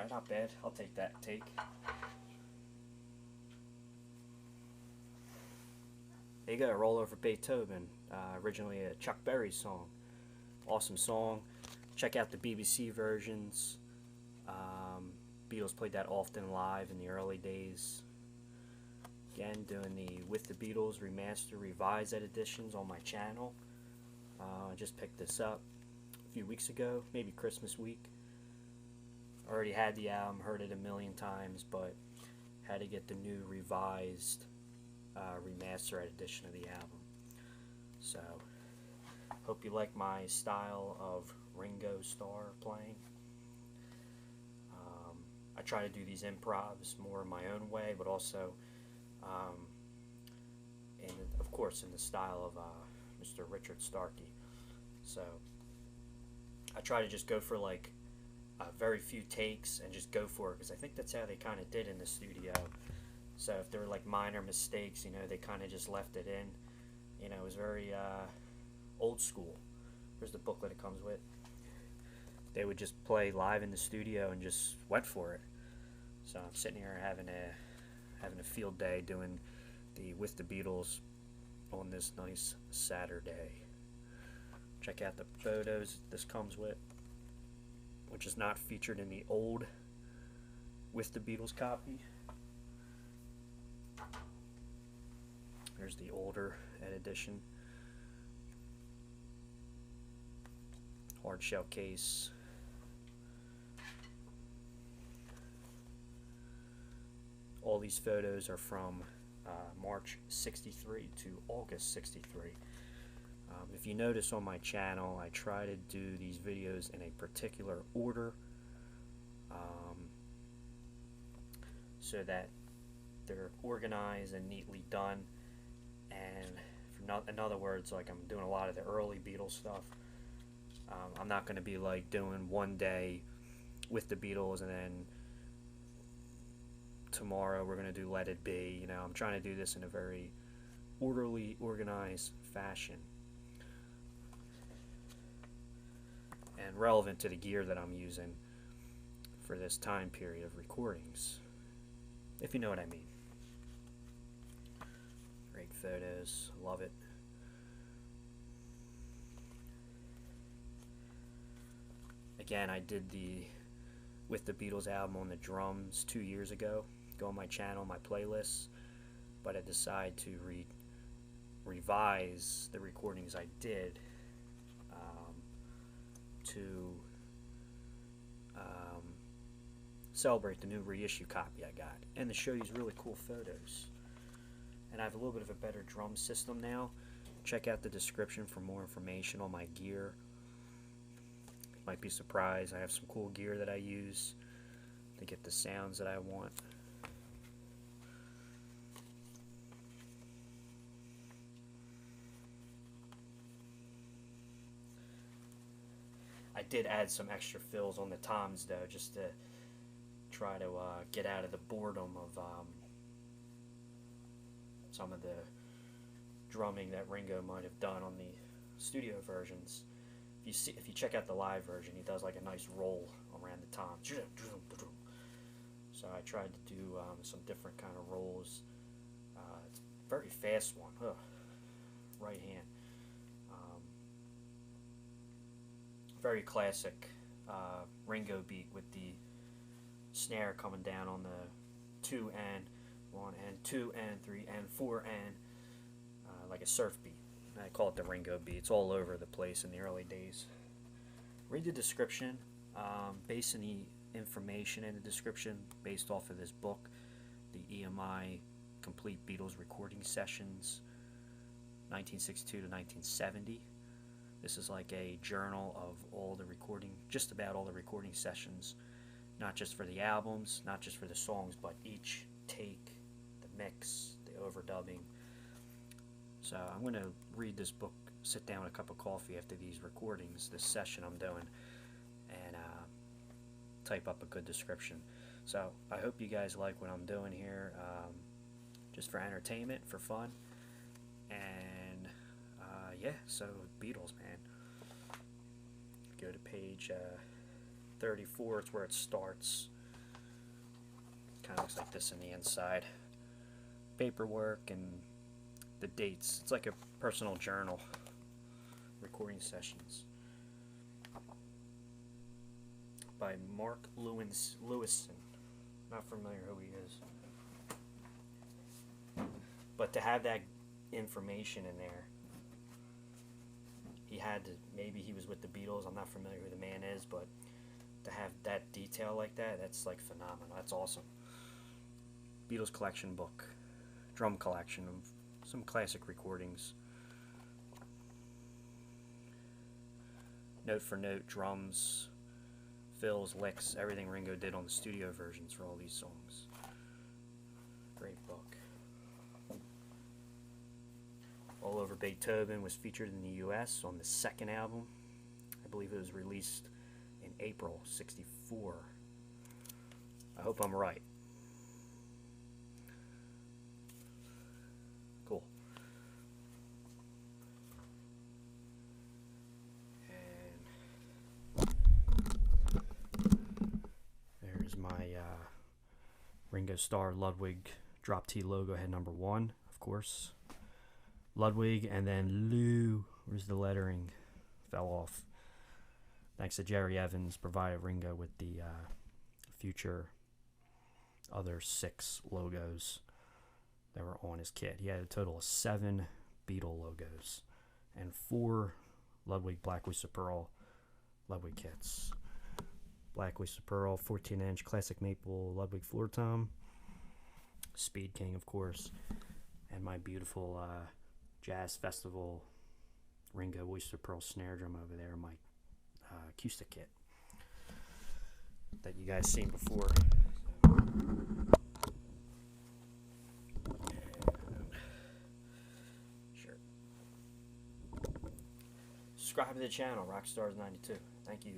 not bad. I'll take that take. There you go, Roll Over Beethoven, originally a Chuck Berry song. Awesome song. Check out the BBC versions. Beatles played that often live in the early days. Again, doing the With the Beatles remaster revised editions on my channel. I just picked this up a few weeks ago, maybe Christmas week. Already had the album, heard it a million times, but had to get the new revised remaster edition of the album. So, hope you like my style of Ringo Starr playing. I try to do these improvs more in my own way, but also, of course, in the style of Mr. Richard Starkey. So, I try to just go for like very few takes and just go for it, because I think that's how they kind of did in the studio. So if there were like minor mistakes, you know, they kind of just left it in. You know, it was very old school. Here's the booklet it comes with. They would just play live in the studio and just went for it. So I'm sitting here having a field day doing the With the Beatles on this nice Saturday. Check out the photos this comes with, which is not featured in the old With the Beatles copy. There's the older edition. Hard shell case. All these photos are from March '63 to August '63. If you notice on my channel, I try to do these videos in a particular order, so that they're organized and neatly done. And in other words, like I'm doing a lot of the early Beatles stuff. I'm not going to be like doing one day With the Beatles and then tomorrow we're going to do Let It Be. You know, I'm trying to do this in a very orderly, organized fashion, and relevant to the gear that I'm using for this time period of recordings, if you know what I mean. Great photos, love it. Again, I did the With the Beatles album on the drums 2 years ago. Go on my channel, my playlists, but I decided to revise the recordings I did to celebrate the new reissue copy I got, and to show these really cool photos. And I have a little bit of a better drum system now. Check out the description for more information on my gear. You might be surprised, I have some cool gear that I use to get the sounds that I want. I did add some extra fills on the toms though, just to try to get out of the boredom of some of the drumming that Ringo might have done on the studio versions. If you check out the live version, he does like a nice roll around the tom. So I tried to do some different kind of rolls. It's a very fast one. Right hand. Very classic Ringo beat with the snare coming down on the 2 and 1 and 2 and 3 and 4 and like a surf beat. I call it the Ringo beat. It's all over the place in the early days. Read the description, basing the information in the description based off of this book, the EMI Complete Beatles Recording Sessions, 1962 to 1970. This is like a journal of all the recording, just about all the recording sessions, not just for the albums, not just for the songs, but each take, the mix, the overdubbing. So I'm going to read this book, sit down with a cup of coffee after these recordings, this session I'm doing, and type up a good description. So I hope you guys like what I'm doing here, just for entertainment, for fun, and yeah, so Beatles, man. Go to page 34, it's where it starts. Kind of looks like this on the inside. Paperwork and the dates. It's like a personal journal. Recording sessions by Mark Lewison. Not familiar who he is. But to have that information in there, he had to, maybe he was with the Beatles, I'm not familiar who the man is, but to have that detail like that, that's like phenomenal. That's awesome. Beatles collection book, drum collection of some classic recordings. Note for note, drums, fills, licks, everything Ringo did on the studio versions for all these songs. Great book. All Over Beethoven was featured in the US on the second album. I believe it was released in April '64. I hope I'm right. Cool. And there's my Ringo Starr Ludwig Drop-T logo, head number 1, of course. Ludwig, and then Lou, where's the lettering? Fell off. Thanks to Jerry Evans, provided Ringo with the future other 6 logos that were on his kit. He had a total of 7 Beatle logos and 4 Ludwig Black Oyster Pearl Ludwig kits. Black Oyster Pearl, 14-inch classic maple Ludwig floor tom, Speed King, of course, and my beautiful Jazz Festival Ringo Oyster Pearl snare drum over there, my acoustic kit that you guys seen before. Sure. Subscribe to the channel, Rockstars92. Thank you.